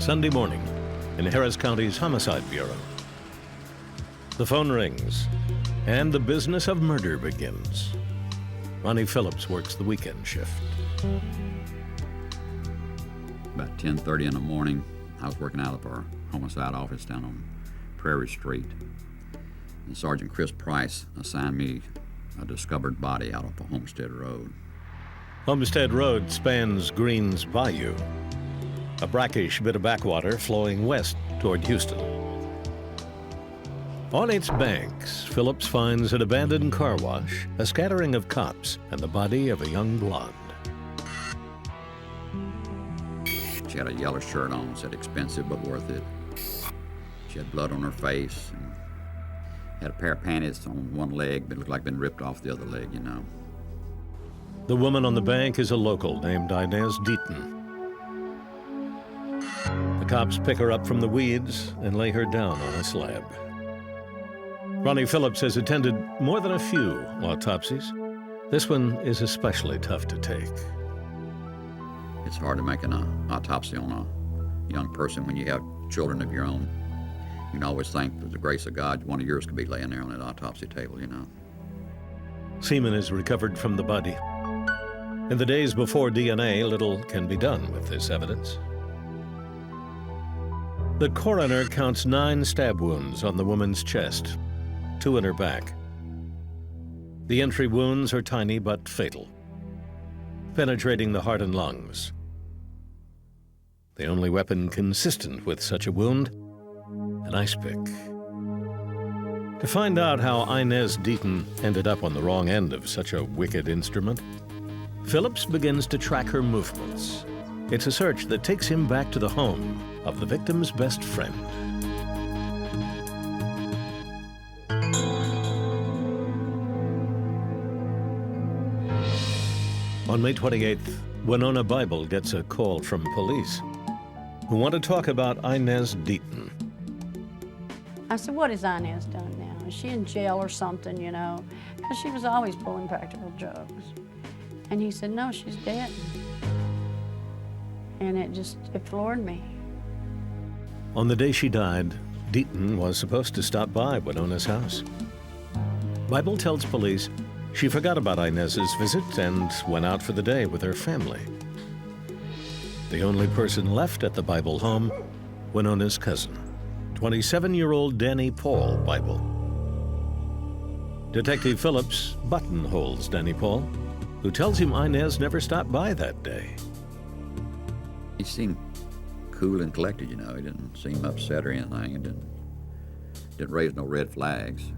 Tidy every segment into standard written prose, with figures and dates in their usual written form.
Sunday morning in Harris County's Homicide Bureau. The phone rings, and the business of murder begins. Ronnie Phillips works the weekend shift. About 10:30 in the morning, I was working out of our homicide office down on Prairie Street. And Sergeant Chris Price assigned me a discovered body out off a Homestead Road. Homestead Road spans Green's Bayou, a brackish bit of backwater flowing west toward Houston. On its banks, Phillips finds an abandoned car wash, a scattering of cops, and the body of a young blonde. She had a yellow shirt on, said expensive but worth it. She had blood on her face and had a pair of panties on one leg that looked like been ripped off the other leg, you know. The woman on the bank is a local named Inez Deaton. The cops pick her up from the weeds and lay her down on a slab. Ronnie Phillips has attended more than a few autopsies. This one is especially tough to take. It's hard to make an autopsy on a young person when you have children of your own. You can always think, with the grace of God, one of yours could be laying there on that autopsy table, you know. Semen is recovered from the body. In the days before DNA, little can be done with this evidence. The coroner counts 9 stab wounds on the woman's chest, 2 in her back. The entry wounds are tiny but fatal, penetrating the heart and lungs. The only weapon consistent with such a wound, an ice pick. To find out how Inez Deaton ended up on the wrong end of such a wicked instrument, Phillips begins to track her movements. It's a search that takes him back to the home of the victim's best friend. On May 28th, Winona Bible gets a call from police who want to talk about Inez Deaton. I said, what has Inez done now? Is she in jail or something, you know? Because she was always pulling practical jokes. And he said, no, she's dead. And it floored me. On the day she died, Deaton was supposed to stop by Winona's house. Bible tells police she forgot about Inez's visit and went out for the day with her family. The only person left at the Bible home, Winona's cousin, 27-year-old Danny Paul Bible. Detective Phillips buttonholes Danny Paul, who tells him Inez never stopped by that day. He seemed cool and collected, you know. He didn't seem upset or anything. He didn't raise no red flags.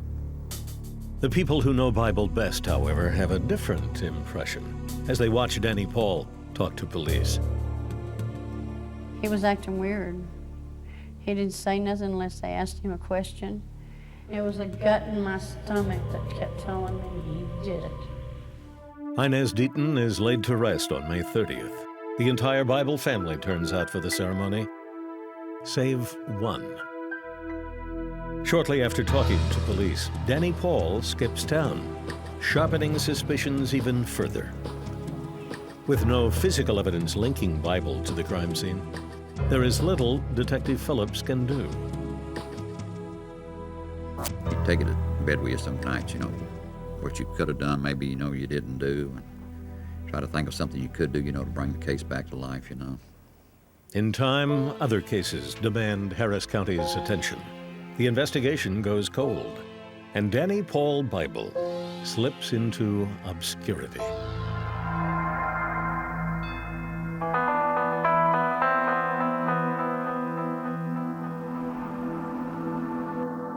The people who know Bible best, however, have a different impression as they watch Danny Paul talk to police. He was acting weird. He didn't say nothing unless they asked him a question. It was a gut in my stomach that kept telling me he did it. Inez Deaton is laid to rest on May 30th. The entire Bible family turns out for the ceremony, save one. Shortly after talking to police, Danny Paul skips town, sharpening suspicions even further. With no physical evidence linking Bible to the crime scene, there is little Detective Phillips can do. You take it to bed with you some nights, you know, what you could have done, maybe, you know, you didn't do. And try to think of something you could do, you know, to bring the case back to life, you know. In time, other cases demand Harris County's attention. The investigation goes cold, and Danny Paul Bible slips into obscurity.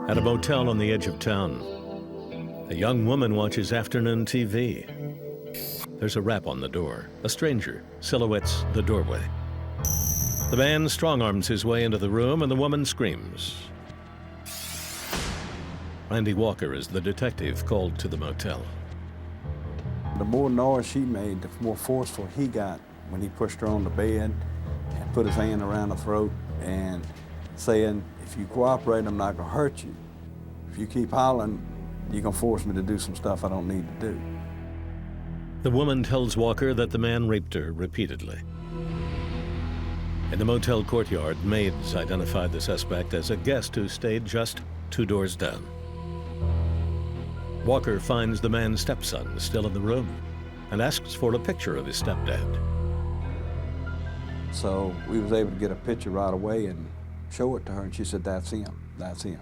At a motel on the edge of town, a young woman watches afternoon TV. There's a rap on the door. A stranger silhouettes the doorway. The man strong-arms his way into the room, and the woman screams. Randy Walker is the detective called to the motel. The more noise she made, the more forceful he got when he pushed her on the bed and put his hand around her throat and saying, if you cooperate, I'm not gonna hurt you. If you keep hollering, you're gonna force me to do some stuff I don't need to do. The woman tells Walker that the man raped her repeatedly. In the motel courtyard, maids identified the suspect as a guest who stayed just 2 doors down. Walker finds the man's stepson still in the room and asks for a picture of his stepdad. So we was able to get a picture right away and show it to her, and she said, "That's him, that's him."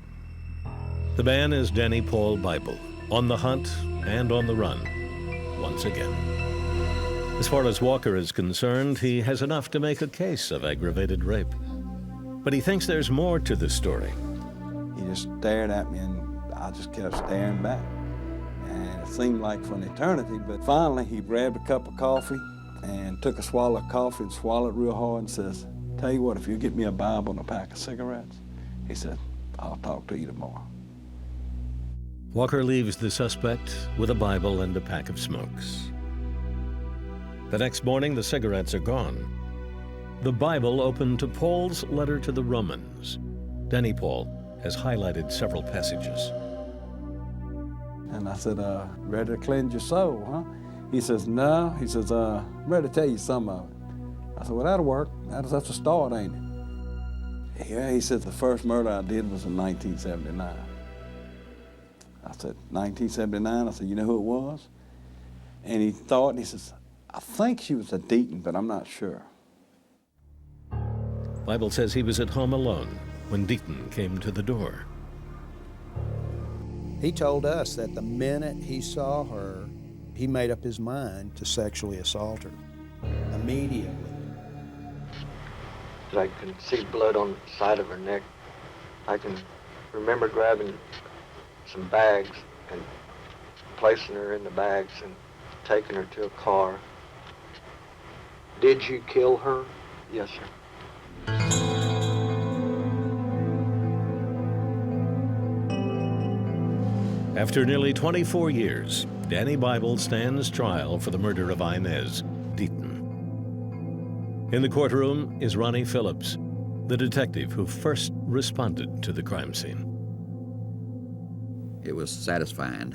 The man is Danny Paul Bible, on the hunt and on the run, once again. As far as Walker is concerned, he has enough to make a case of aggravated rape. But he thinks there's more to the story. He just stared at me, and I just kept staring back. And it seemed like for an eternity, but finally he grabbed a cup of coffee and took a swallow of coffee and swallowed real hard and says, "Tell you what, if you get me a Bible and a pack of cigarettes," he said, "I'll talk to you tomorrow." Walker leaves the suspect with a Bible and a pack of smokes. The next morning, the cigarettes are gone. The Bible opened to Paul's letter to the Romans. Danny Paul has highlighted several passages. And I said, "Ready to cleanse your soul, huh?" He says, "No." He says, "Ready to tell you some of it." I said, "Well, that'll work. That's a start, ain't it?" "Yeah," he said, "the first murder I did was in 1979. I said, "1979? I said, "You know who it was?" And he thought, and he says, "I think she was a Deaton, but I'm not sure." Bible says he was at home alone when Deaton came to the door. He told us that the minute he saw her, he made up his mind to sexually assault her immediately. I can see blood on the side of her neck. I can remember grabbing some bags and placing her in the bags and taking her to a car. "Did you kill her?" "Yes, sir." After nearly 24 years, Danny Bible stands trial for the murder of Inez Deaton. In the courtroom is Ronnie Phillips, the detective who first responded to the crime scene. It was satisfying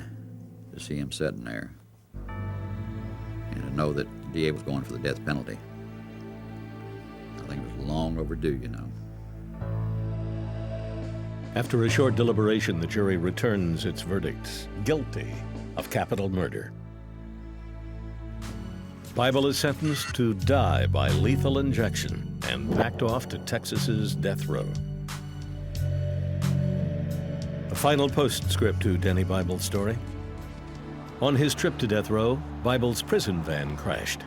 to see him sitting there and to know that the DA was going for the death penalty. I think it was long overdue, you know. After a short deliberation, the jury returns its verdict, guilty of capital murder. Bible is sentenced to die by lethal injection and packed off to Texas's death row. A final postscript to Danny Bible's story. On his trip to death row, Bible's prison van crashed.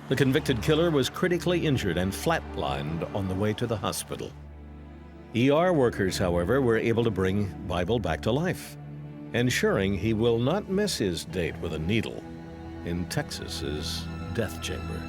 The convicted killer was critically injured and flatlined on the way to the hospital. ER workers, however, were able to bring Bible back to life, ensuring he will not miss his date with a needle in Texas's death chamber.